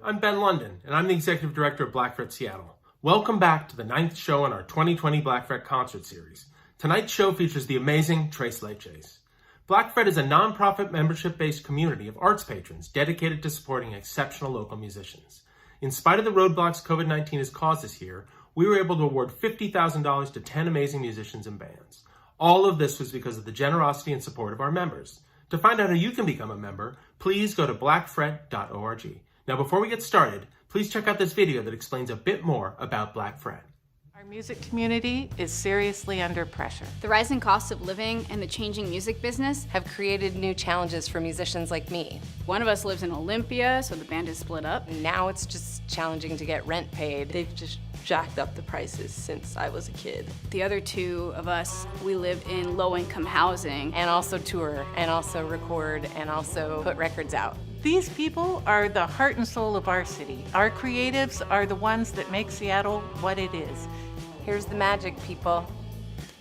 I'm Ben London, and I'm the Executive Director of Black Fret Seattle. Welcome back to the 9th show in our 2020 Black Fret Concert Series. Tonight's show features the amazing TRES LECHES. Black Fret is a nonprofit membership-based community of arts patrons dedicated to supporting exceptional local musicians. In spite of the roadblocks COVID-19 has caused this year, we were able to award $50,000 to 10 amazing musicians and bands. All of this was because of the generosity and support of our members. To find out how you can become a member, please go to blackfret.org. Now, before we get started, please check out this video that explains a bit more about Black Fret. Our music community is seriously under pressure. The rising cost of living and the changing music business have created new challenges for musicians like me. One of us lives in Olympia, so the band is split up. Now it's just challenging to get rent paid. They've just jacked up the prices since I was a kid. The other two of us, we live in low-income housing. And also tour, and also record, and also put records out. These people are the heart and soul of our city. Our creatives are the ones that make Seattle what it is. Here's the magic, people.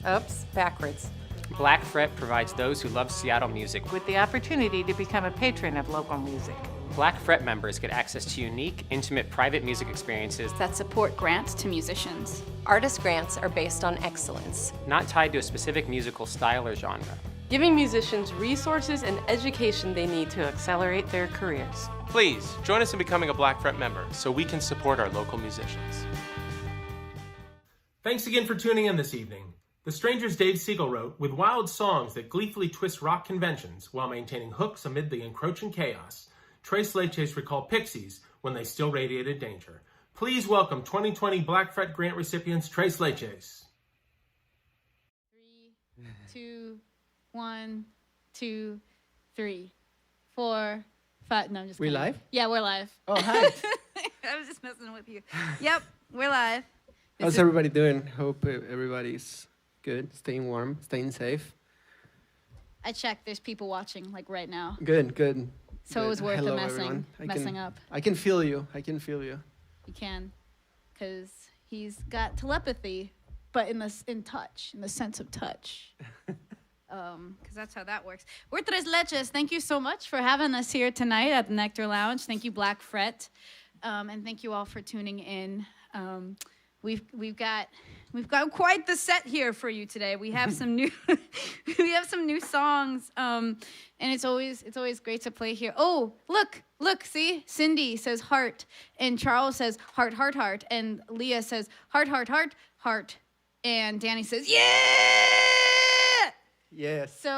Oops, backwards. Black Fret provides those who love Seattle music With the opportunity to become a patron of local music. Black Fret members get access to unique, intimate, private music experiences That support grants to musicians. Artist grants are based on excellence. not tied to a specific musical style or genre. Giving musicians resources and education they need To accelerate their careers. Please, join us in becoming a Black Fret member so we can support our local musicians. Thanks again for tuning in this evening. The Stranger's Dave Siegel wrote, with wild songs that gleefully twist rock conventions while maintaining hooks amid the encroaching chaos, TRES LECHES recall Pixies when they still radiated danger. Please welcome 2020 Black Fret grant recipients, TRES LECHES. 3, 2, 1, 2, 3, 4, 5. No, I'm just We kidding. live? Yeah, we're live. Oh, hi. I was just messing with you. Yep, we're live. How's everybody doing? Hope everybody's good, staying warm, staying safe. I checked. There's people watching, like, right now. Good, good. So good. it was worth Hello, the everyone. messing up. I can feel you. I can feel you. You can, because he's got telepathy, but in the sense of touch. Because that's how that works. We're Tres Leches. Thank you so much for having us here tonight at the Nectar Lounge. Thank you, Black Fret, and thank you all for tuning in. We've got quite the set here for you today. We have some new songs, and it's always great to play here. Oh, look, see, Cindy says heart, and Charles says heart, heart, heart, and Leah says heart, heart, heart, heart, and Danny says yeah. Yes. So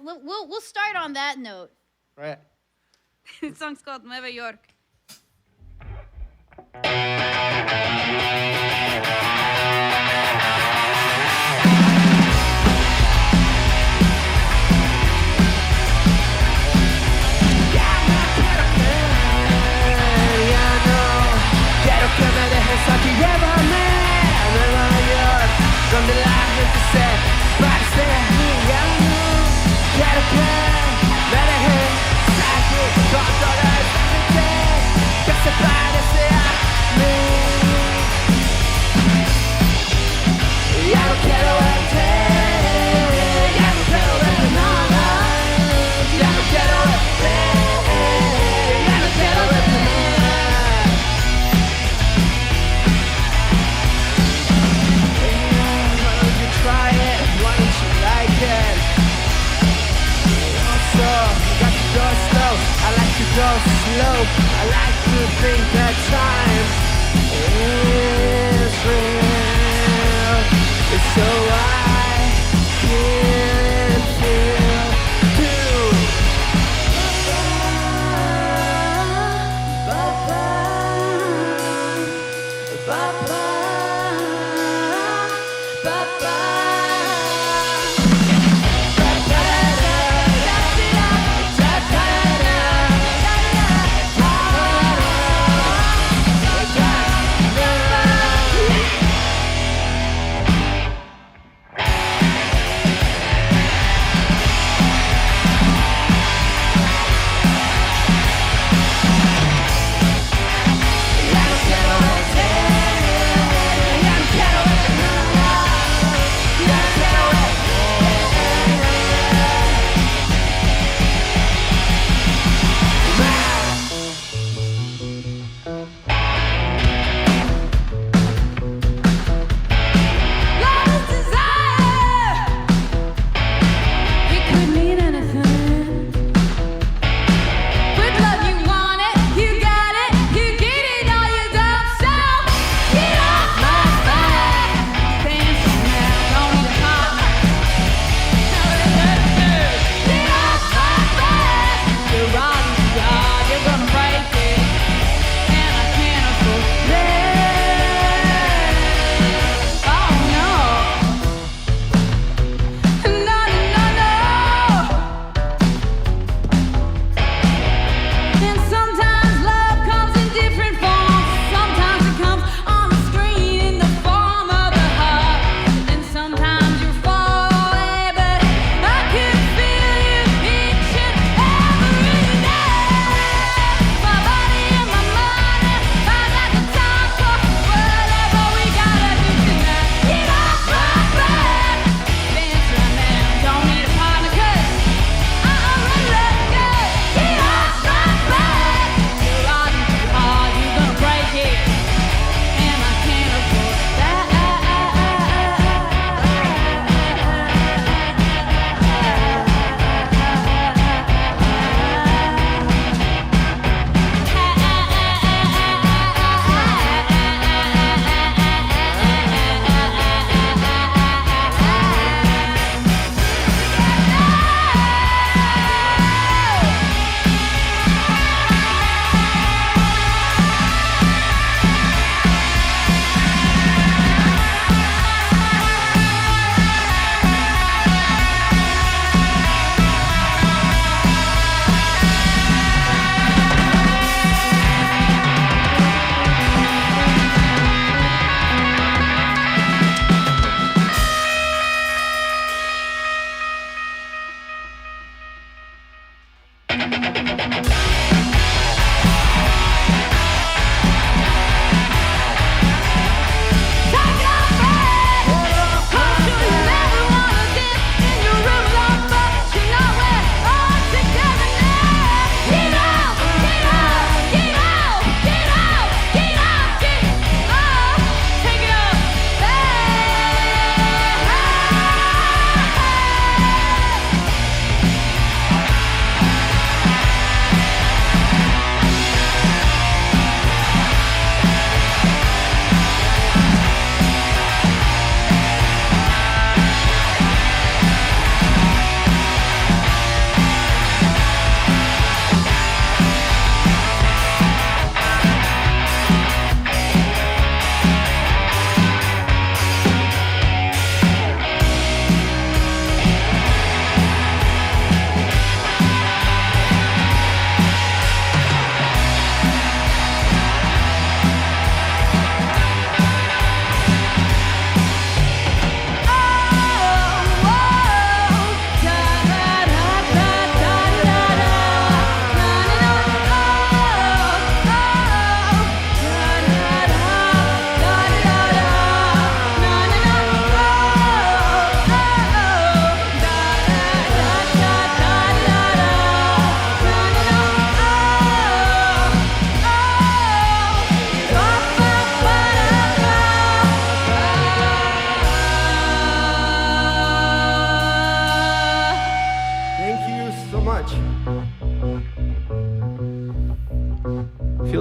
we'll start on that note. Right. The song's called Nueva York. Donde la gente se parece a mí, ya no quiero que me dejes aquí con toda esta gente que se parece a mí. Ya no quiero verte, ya no quiero verte nada, ya no quiero verte, ya no quiero verte nada. Try it, why don't you like it? Also, you got to go slow, I like to go slow, I like to think that time is real. It's so I can feel too.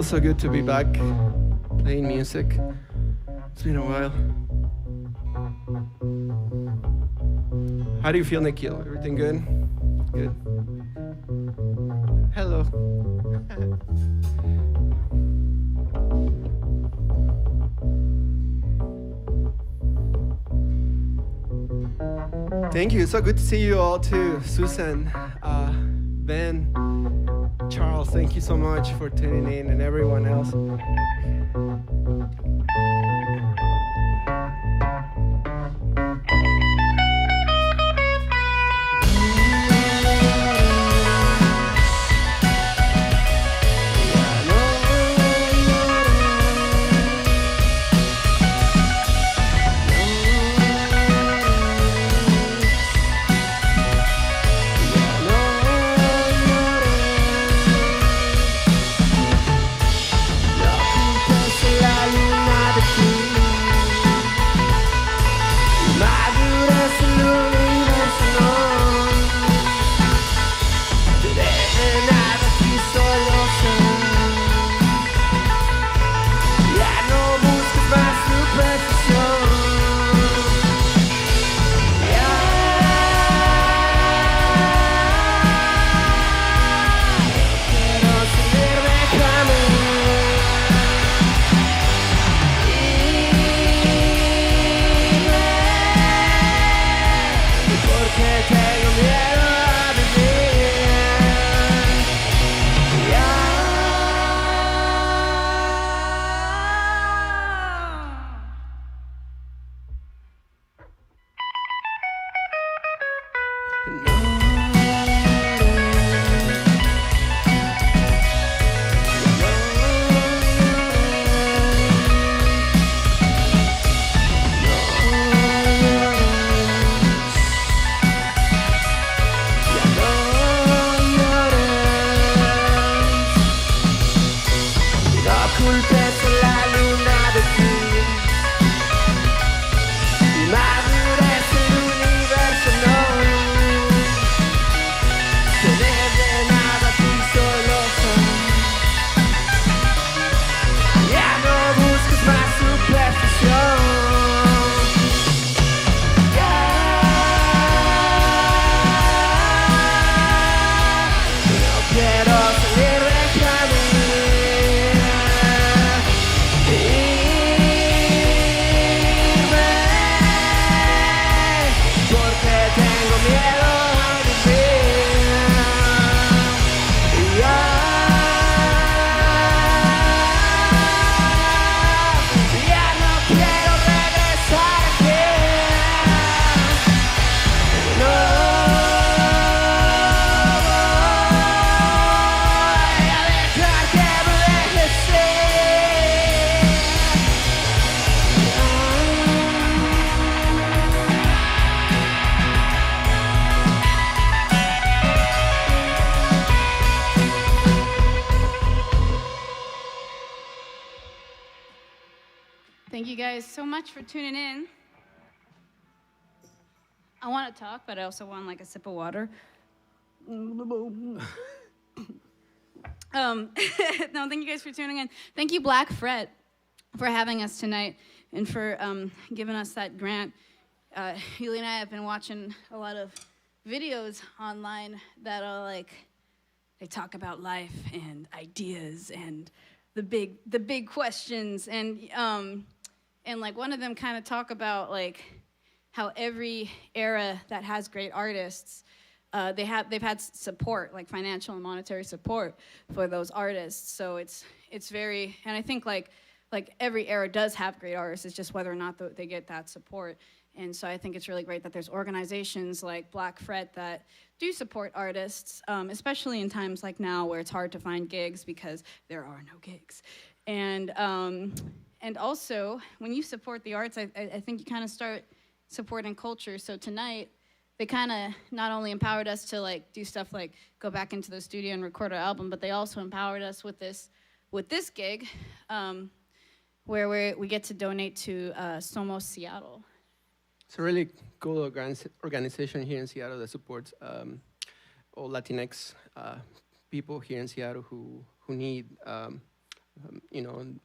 feels so good to be back playing music. It's been a while. How do you feel, Nikhil? Everything good? Good. Hello. Thank you. It's so good to see you all too. Susan, Ben, Charles, thank you so much for tuning in, and everyone else. Thank you guys so much for tuning in. I want to talk, but I also want like a sip of water. No, thank you guys for tuning in. Thank you, Black Fret, for having us tonight and for giving us that grant. Yuli and I have been watching a lot of videos online that are like, they talk about life and ideas and the big questions, and like one of them kind of talk about like how every era that has great artists, they've had support, like financial and monetary support for those artists. So it's very, and I think like every era does have great artists. It's just whether or not they get that support. And so I think it's really great that there's organizations like Black Fret that do support artists, especially in times like now where it's hard to find gigs because there are no gigs. And also, when you support the arts, I think you kind of start supporting culture. So tonight, they kind of not only empowered us to like do stuff like go back into the studio and record our album, but they also empowered us with this gig, where we get to donate to Somos Seattle. It's a really cool organization here in Seattle that supports all Latinx people here in Seattle who need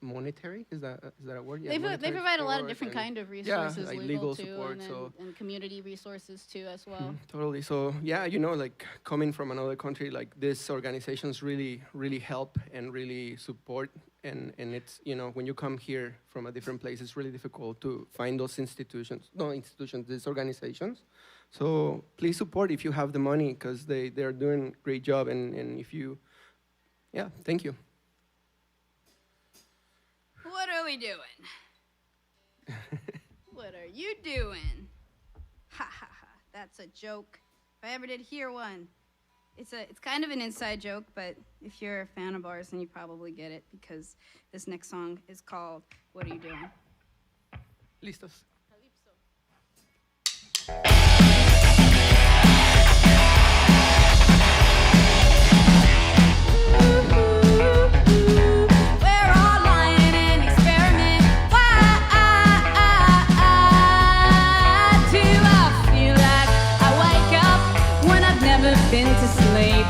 monetary. Is that a word? Yeah, They monetary provide a lot of support different and- kind of resources, like legal too, support. and community resources too as well. Totally. So yeah, like coming from another country, like these organizations really help and really support. And it's, when you come here from a different place, it's really difficult to find those these organizations. So please support if you have the money, because they're doing a great job. And if you, thank you. What are we doing? What are you doing? Ha ha ha, that's a joke. If I ever did hear one. It's kind of an inside joke, but if you're a fan of ours, then you probably get it, because this next song is called What Are You Doing? Listos. We're all lying in an experiment. Why do I feel like I wake up when I've never been to sleep?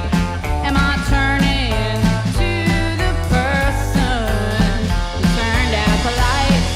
Am I turning to the person who turned out the lights?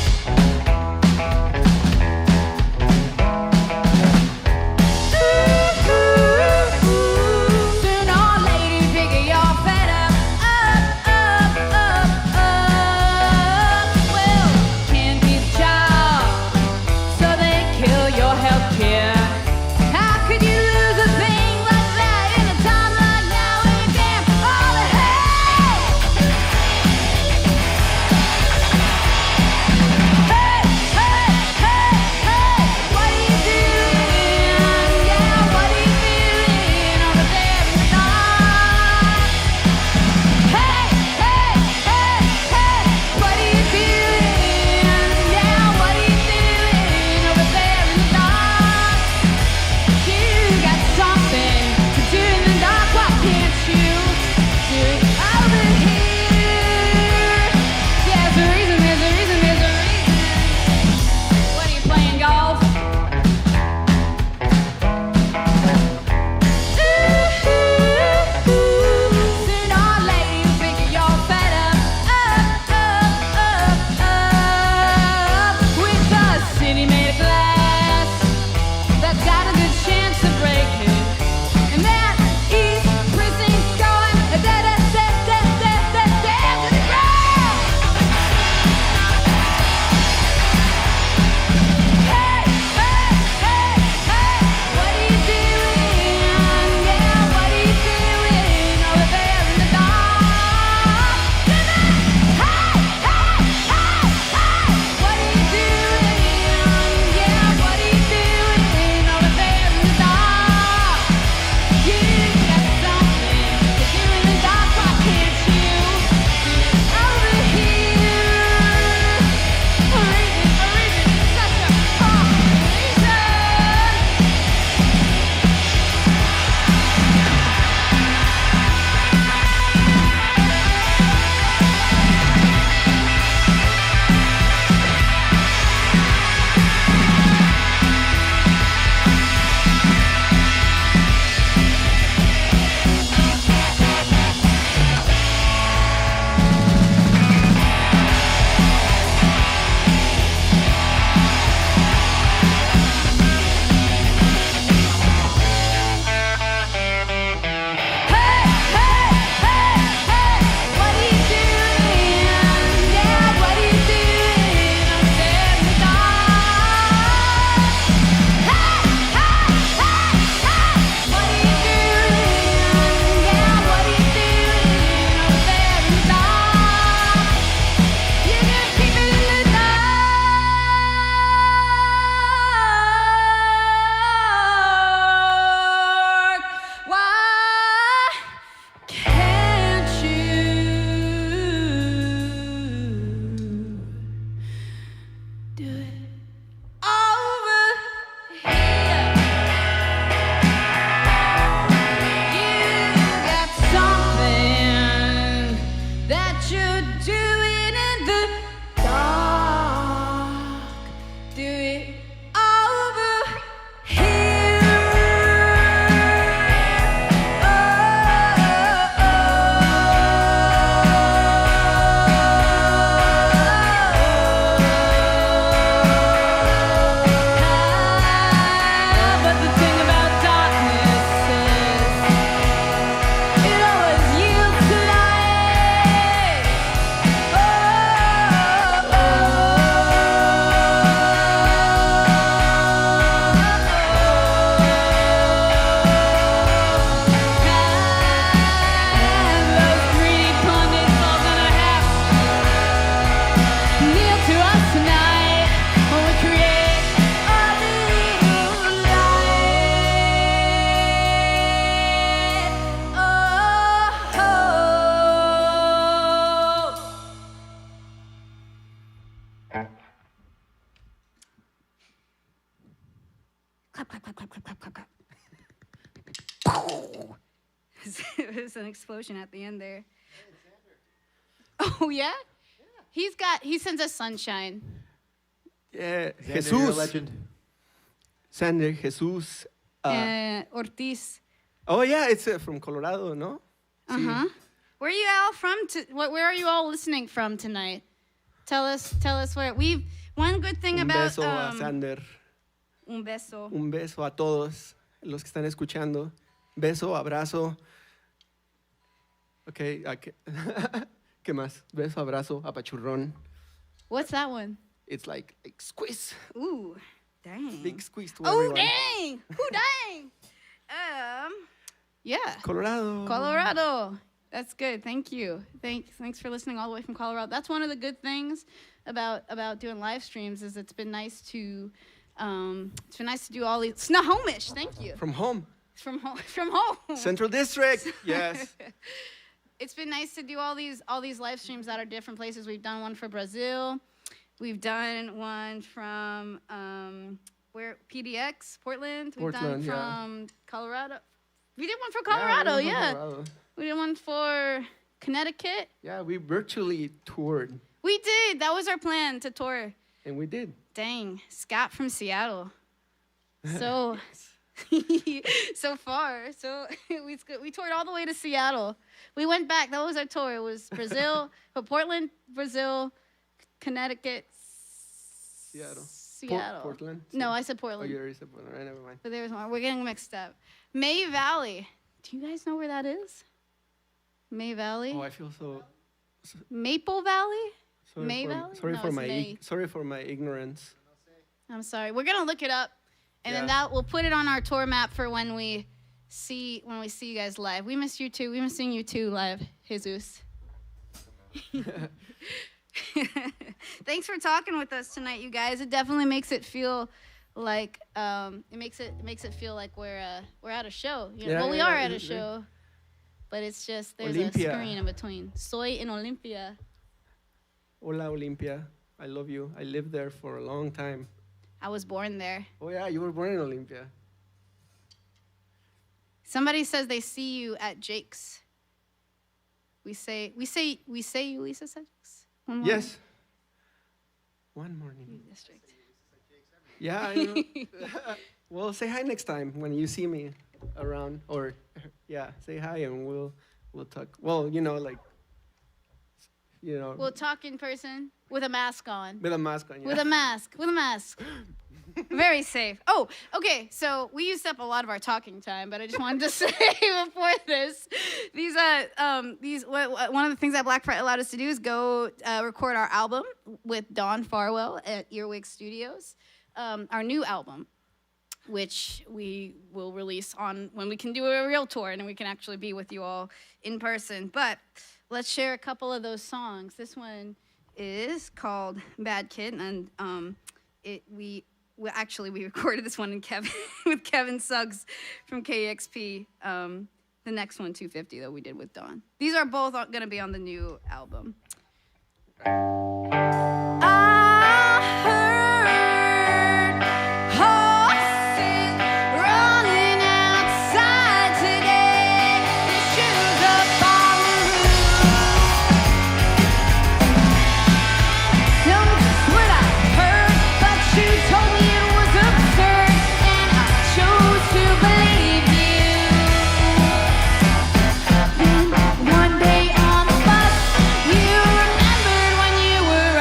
clap, clap, clap, clap, clap, clap, clap, clap. It was an explosion at the end there. Oh yeah? He sends us sunshine. Yeah, Xander, Jesus. you're a legend. Sander, Jesus. Ortiz. Oh yeah, it's from Colorado, no? Uh-huh. Where are you all from? Where are you all listening from tonight? Tell us where. One good thing Un about beso a Sander. Un beso. Un beso a todos los que están escuchando. Beso, abrazo. Okay, ¿qué más? Beso, abrazo, apachurrón. What's that one? It's like squeeze. Ooh, dang. Big squeeze to Oh everyone. dang! Who dang? Yeah. Colorado. That's good. Thank you. Thanks for listening all the way from Colorado. That's one of the good things about doing live streams is it's been nice to do all these Snohomish. Thank you. From home. From home. Central District. Yes. It's been nice to do all these live streams that are different places. We've done one for Brazil. We've done one from where PDX, Portland. We've done from Colorado. We did one for Colorado, yeah. Colorado. We did one for Connecticut. Yeah, we virtually toured. We did. That was our plan to tour. And we did. Dang, Scott from Seattle. So, so far. So we toured all the way to Seattle. We went back. That was our tour. It was Brazil, Portland, Brazil, Connecticut, Seattle. Portland? No, I said Oh, Portland. you already said Portland. Right, never mind. But there was one. We're getting mixed up. May Valley. Do you guys know where that is? May Valley? Oh, I feel so... Maple Valley? Sorry May for, Valley? sorry No, for it's my May. sorry for my ignorance. I'm sorry. We're gonna look it up, and then Yeah. we'll put it on our tour map for when we see you guys live. We miss you too. We miss seeing you too live, Jesus. Thanks for talking with us tonight, you guys. It definitely makes it feel like it makes it feel like we're at a show. You know? Yeah, Well, we yeah, are yeah, at a it's- show, But it's just there's Olympia. a screen in between. Soy en Olympia. Hola, Olympia. I love you. I lived there for a long time. I was born there. Oh yeah, you were born in Olympia. Somebody says they see you at Jake's. We say you, Lisa said Jake's? One morning. Yes. One morning. District. Yeah, I know. Well, say hi next time when you see me around, or yeah, say hi and we'll talk. Well, We'll talk in person with a mask on. with a mask on. Yeah. With a mask. Very safe. Oh, okay. So we used up a lot of our talking time, but I just wanted to say before this, one of the things that Black Friday allowed us to do is go record our album with Dawn Farwell at Earwig Studios, our new album, which we will release on when we can do a real tour and we can actually be with you all in person. But let's share a couple of those songs. This one is called Bad Kid, and we recorded this one with Kevin Suggs from KEXP. The next one, 250, though, we did with Dawn. These are both going to be on the new album. One day on the bus, you remembered when you were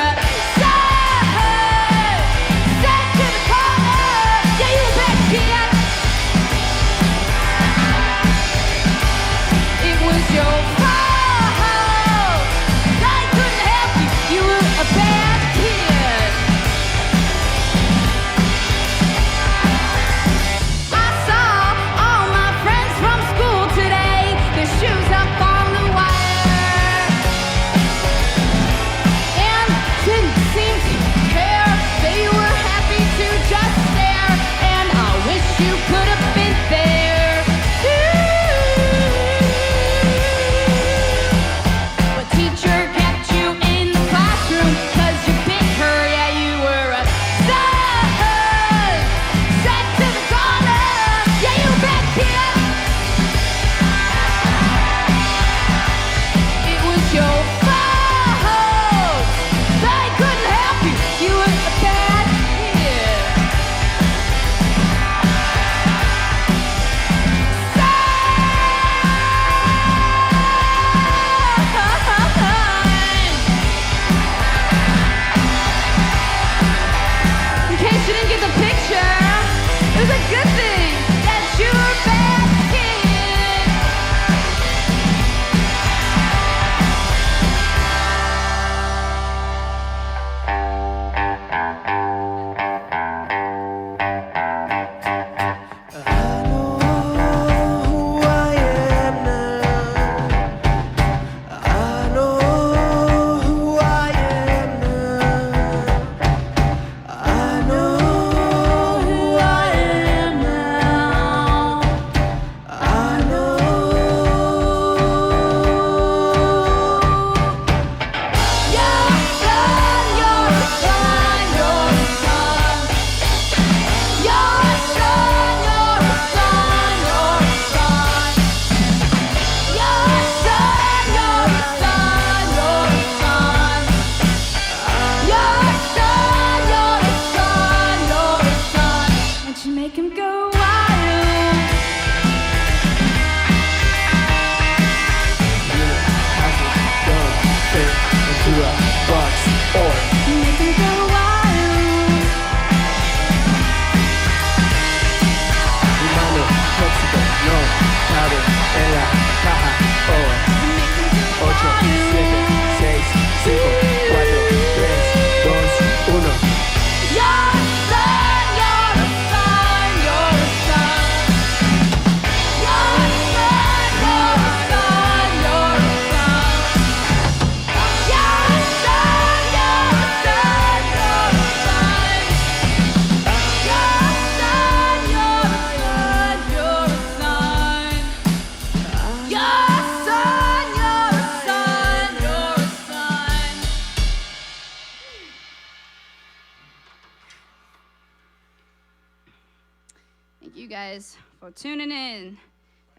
Guys for tuning in.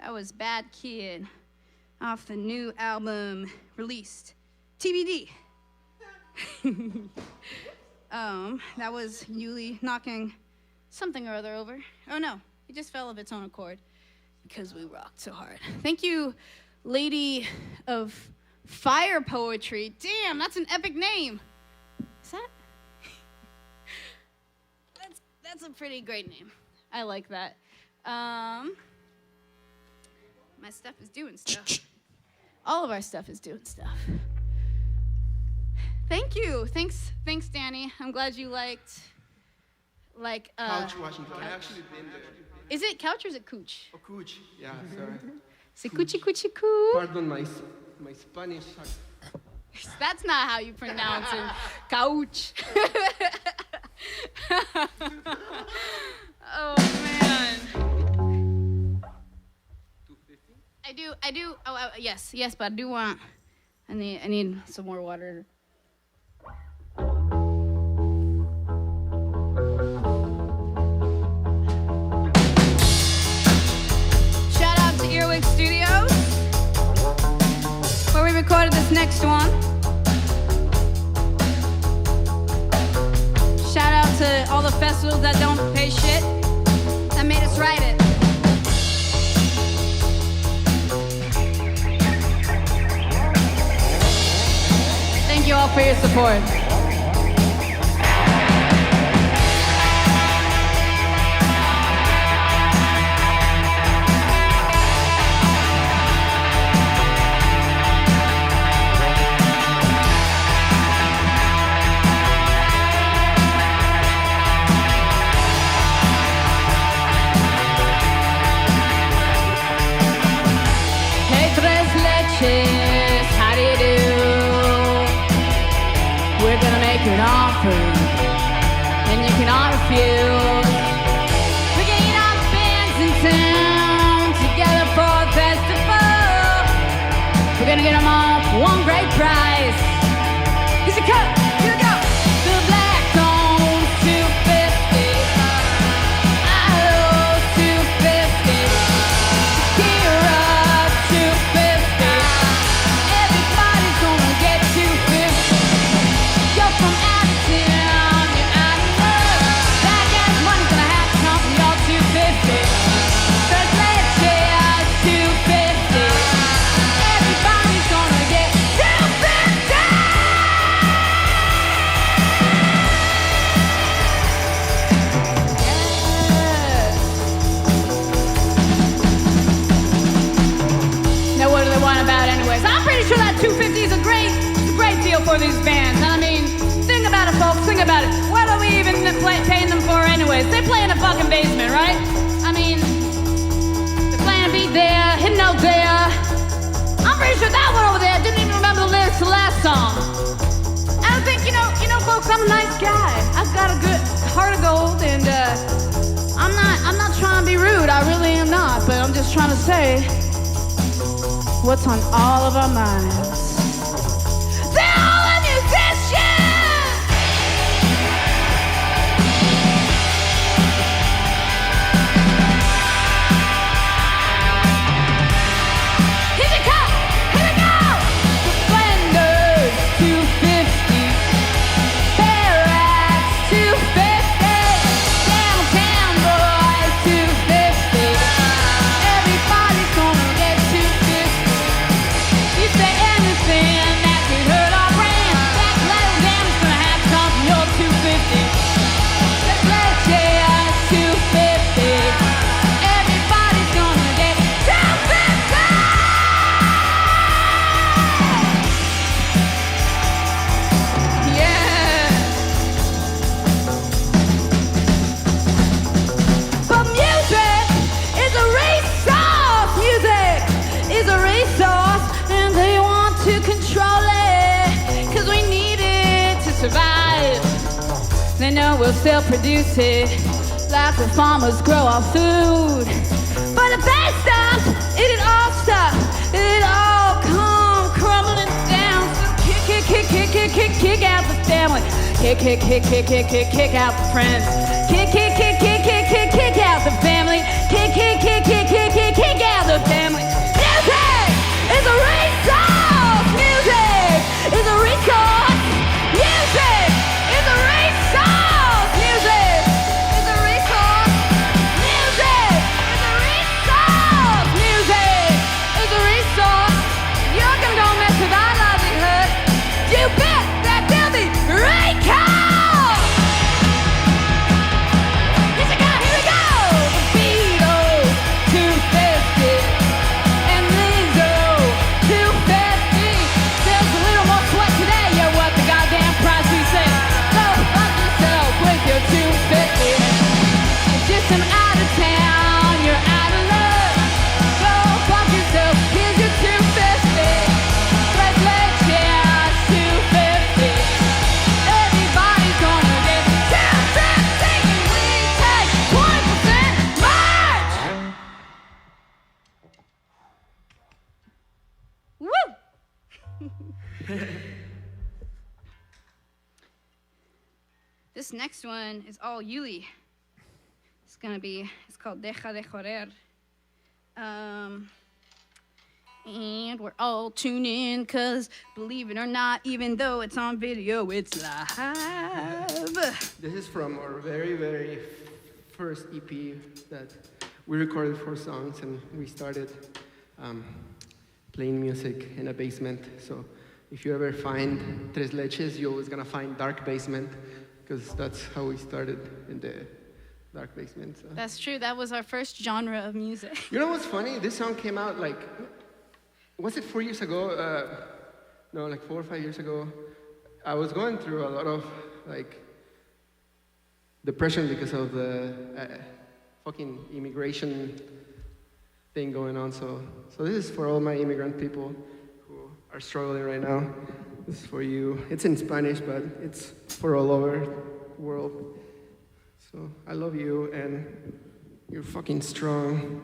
That was Bad Kid off the new album released TBD. That was Yuli knocking something or other over. Oh no, it just fell of its own accord because we rocked so hard. Thank you, Lady of Fire Poetry. Damn, that's an epic name. Is that? That's a pretty great name. I like that. My stuff is doing stuff. All of our stuff is doing stuff. Thank you. Thanks, Danny. I'm glad you liked. Couch, Washington. I've actually been there. Is it couch or is it cooch? Oh, cooch. Yeah, sorry. C'est coochie coochie coo. Pardon my Spanish. That's not how you pronounce it. Couch. Oh man. 250? I do. Oh, yes, but I do want. I need some more water. Shout out to Earwig Studios, where we recorded this next one. Shout out to all the festivals that don't pay shit, that made us write it. Thank you all for your support. Hey, Tres Leches, how do you do? We're gonna make an offer, and you can all refuse. We're getting all the bands in town together for a festival. We're gonna get them all for one great prize. Here's a cut, here we go. The Black Tones 250. I love 250. Tequila 250. Everybody's gonna get 250. You're from out of town, you're out of love. That gas money's gonna have to come from your 250. Tres Leches 250. Everybody's gonna get 250. Now what do they want about anyways? I'm pretty sure that 250 is a great deal for these bands. I mean, think about it, folks. Think about it. What are we even paying them for anyways? place. They play in the fucking basement, right? I mean, they're playing a beat there, hitting note there. I'm pretty sure that one over there didn't even remember the lyrics to the last song. And I think, you know, folks, I'm a nice guy. I've got a good heart of gold, and I'm not trying to be rude. I really am not, but I'm just trying to say what's on all of our minds. They're all a musician! Here we go! Splendors, 250. Barracks, 250. Downtown boys, 250. Everybody's gonna get 250. You say anything that could hurt our brand. That little damage gonna have to come from your 250. Let's let you 250. Everybody's gonna get 250. Yeah. But music is a resource. Music is a resource, and they want to control it, 'cause we need it to survive. They know we'll still produce it, like the farmers grow our food. But if they stopped, it'd all stop. It'd all come crumbling down. So kick out the family. Kick out the friends. Kick out the family. Kick out the family. Music is a resource. Music is a resource. Music is a resource. Music is a resource. Music is a resource. Music is a resource. You're gonna go mess with our livelihood. You bet that they'll be recalled. Here we go. The Beatles, 250. And Lizzo, 250. There's a little more sweat today. You're worth the goddamn price we say. Go fuck yourself with your 250. You're just some out of town. You're out of luck. Go fuck yourself. Here's your 250. Let's let you 250. Everybody's gonna get 250. We take 20% march. Woo! This next one is all Yuli. It's called Deja de Joder. And we're all tuned in, 'cause believe it or not, even though it's on video, it's live. This is from our very, very first EP that we recorded 4 songs, and we started playing music in a basement. So if you ever find Tres Leches, you're always gonna find dark basement, because that's how we started, in the dark basement. So. That's true. That was our first genre of music. You know what's funny? This song came out like, was it 4 years ago? No, like 4 or 5 years ago. I was going through a lot of like depression because of the fucking immigration thing going on. So this is for all my immigrant people who are struggling right now. This is for you. It's in Spanish, but it's for all over the world. So I love you, and you're fucking strong.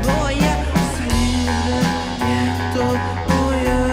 Voy a salir de esto, voy a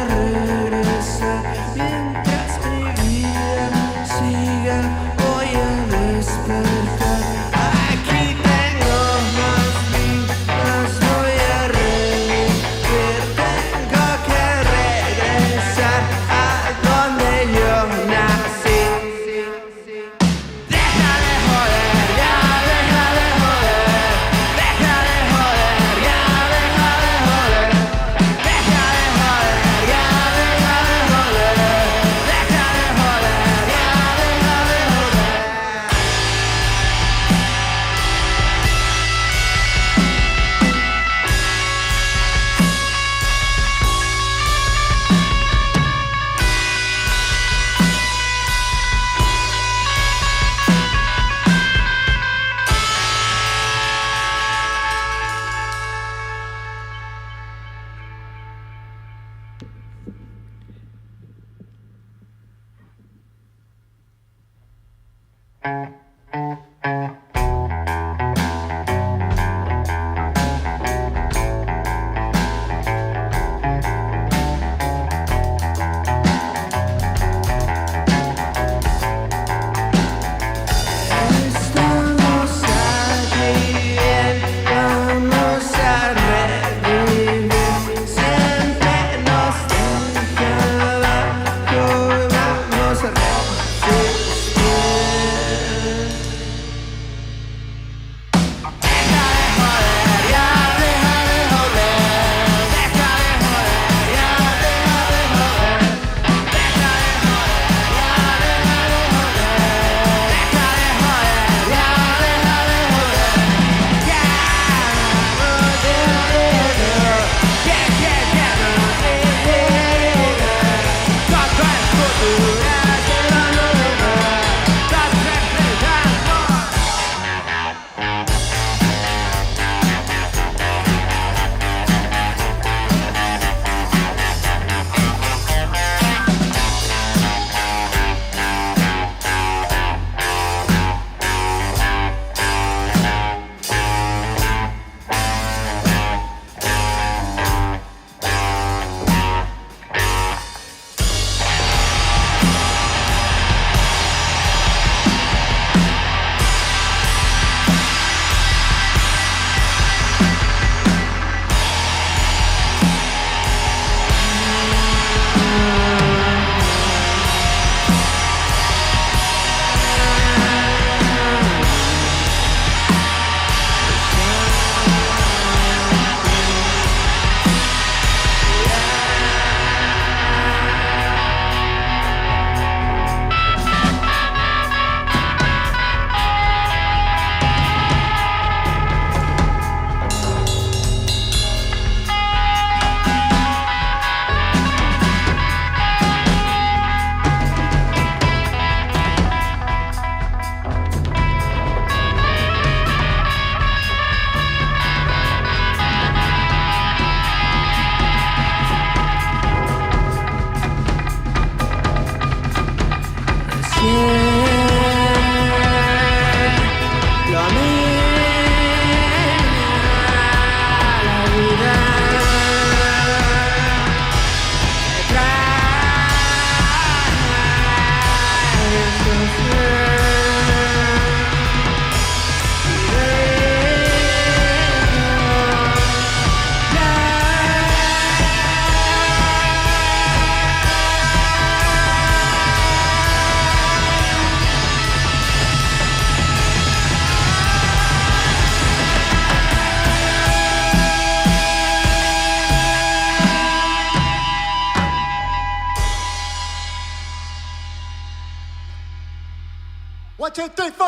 1, 2, 3, 4.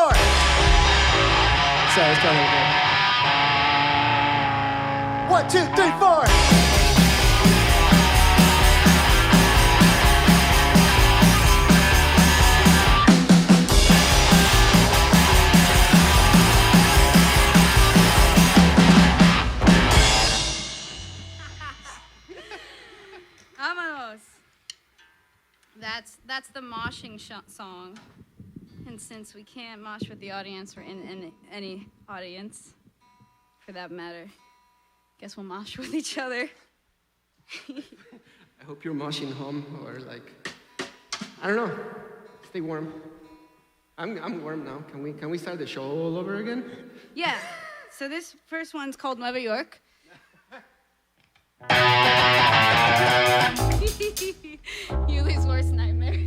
Sorry, it's trying to go. 1, 2, 3, 4. Vámonos. That's the moshing song. And since we can't mosh with the audience or in any audience, for that matter, guess we'll mosh with each other. I hope you're moshing home or like, I don't know, stay warm. I'm warm now. Can we start the show all over again? Yeah. So this first one's called Nueva York. Yuli's worst nightmare.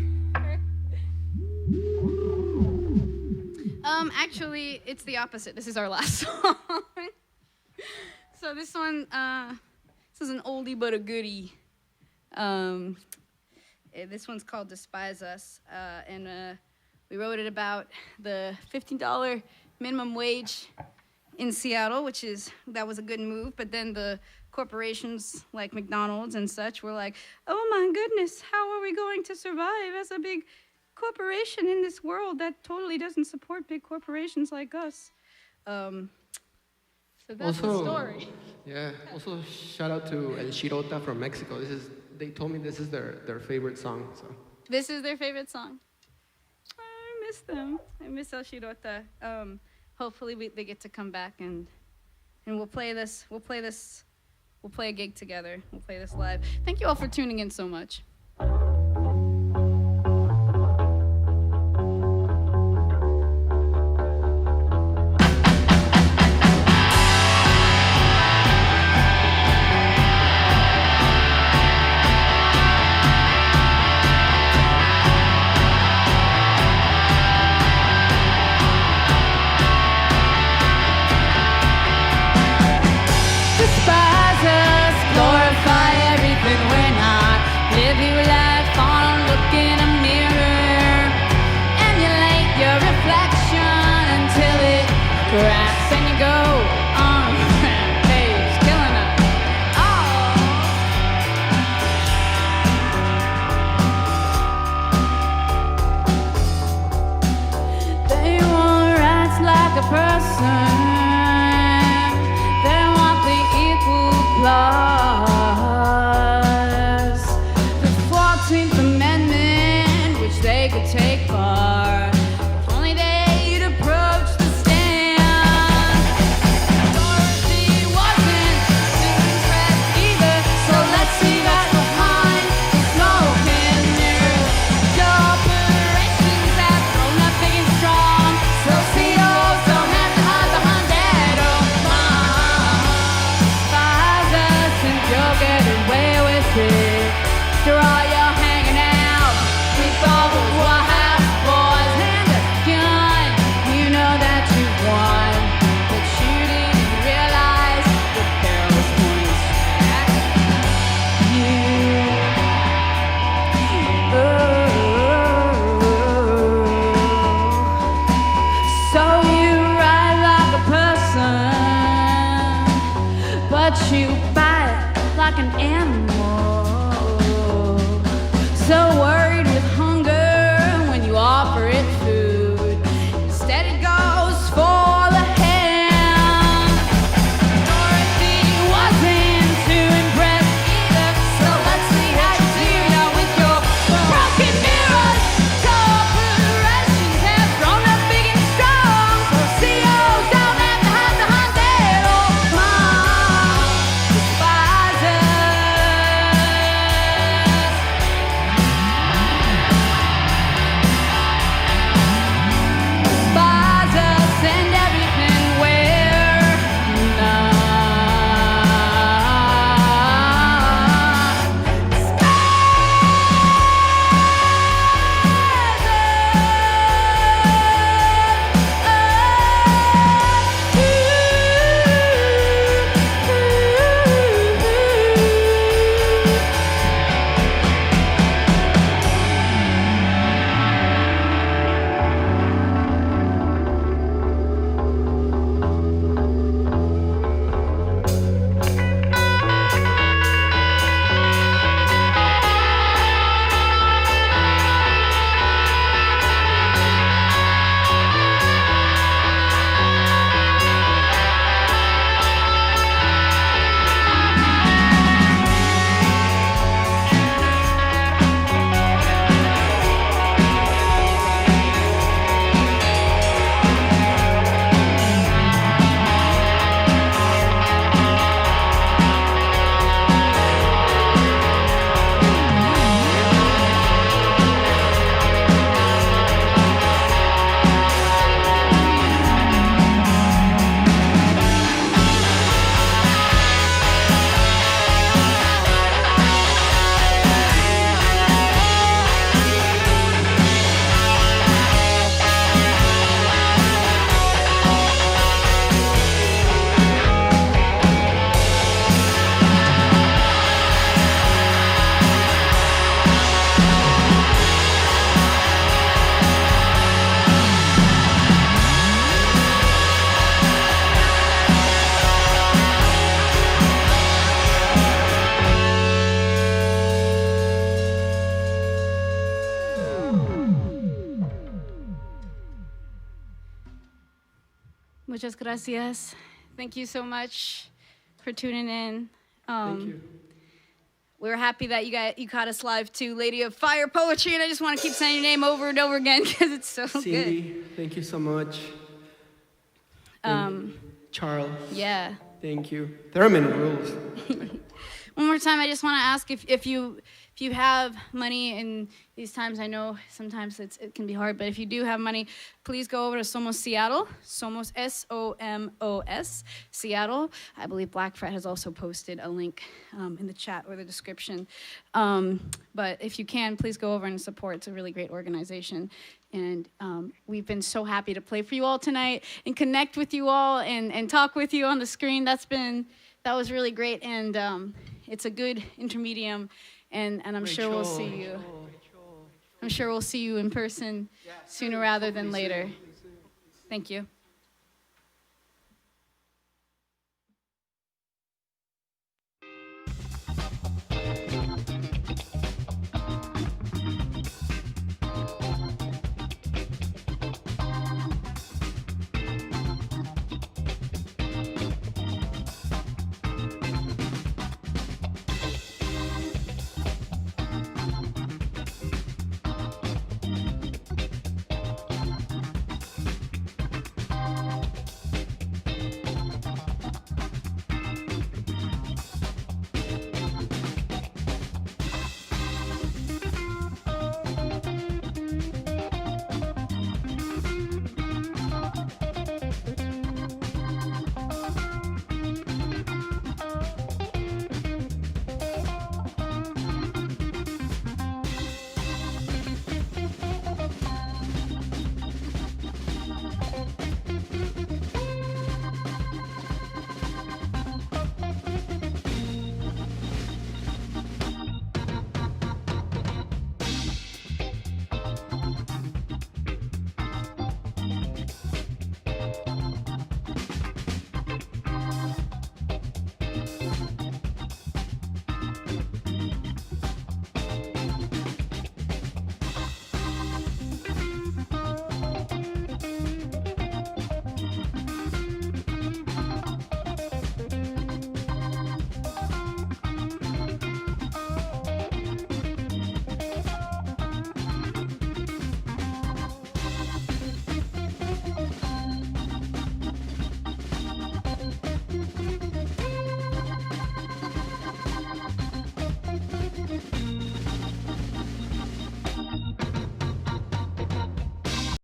Actually, it's the opposite. This is our last song. So this one, this is an oldie but a goodie. This one's called Despise Us, and we wrote it about the $15 minimum wage in Seattle, that was a good move, but then the corporations like McDonald's and such were like, oh my goodness, how are we going to survive as a big corporation in this world that totally doesn't support big corporations like us? So that's the story. Yeah, also shout out to El Chirota from Mexico. They told me this is their favorite song. So. This is their favorite song. I miss them. I miss El Chirota. Hopefully they get to come back and we'll play this. We'll play a gig together. We'll play this live. Thank you all for tuning in so much. Despise us, glorify everything we're not. Live your life on a look in a mirror. Emulate your reflection until it cracks and you go on rampage, killing us. Oh. They want rights like a person. Plus, the 14th Amendment, which they could take far, if only they'd approach the stand. Dorothy wasn't too impressed either, so let's leave that behind the smoke and mirrors. Corporations have grown up big and strong, so CEOs don't have to hide behind that. Oh my. You'll get away with it. After all, you're hanging out with all the White House boys and a gun. You know that you won, but you didn't realize that there was one stack. So you ride like a person, but you bite like an animal. So worried with hunger when you offer it food. Instead it goes for the hand. Dorothy wasn't too impressed either, so let's see how you do now with your broken mirrors. Corporations have grown up big and strong, so CEOs don't have to hide behind their old mind. Despise us. Despise us and everything we're not. Muchas gracias. Thank you so much for tuning in. Thank you. we're happy that you caught us live too, Lady of Fire Poetry, and I just want to keep saying your name over and over again because it's so Cindy, good. thank you so much. Charles. Yeah. Thank you. Theremin rules. One more time, I just want to ask if you have money in these times. I know sometimes it can be hard, but if you do have money, please go over to Somos Seattle. Somos, SOMOS, Seattle. I believe Black Fret has also posted a link in the chat or the description. But if you can, please go over and support. It's a really great organization. And we've been so happy to play for you all tonight and connect with you all and talk with you on the screen. That was really great. And it's a good intermedium. And I'm sure we'll see you. I'm sure we'll see you in person sooner rather than later. Thank you.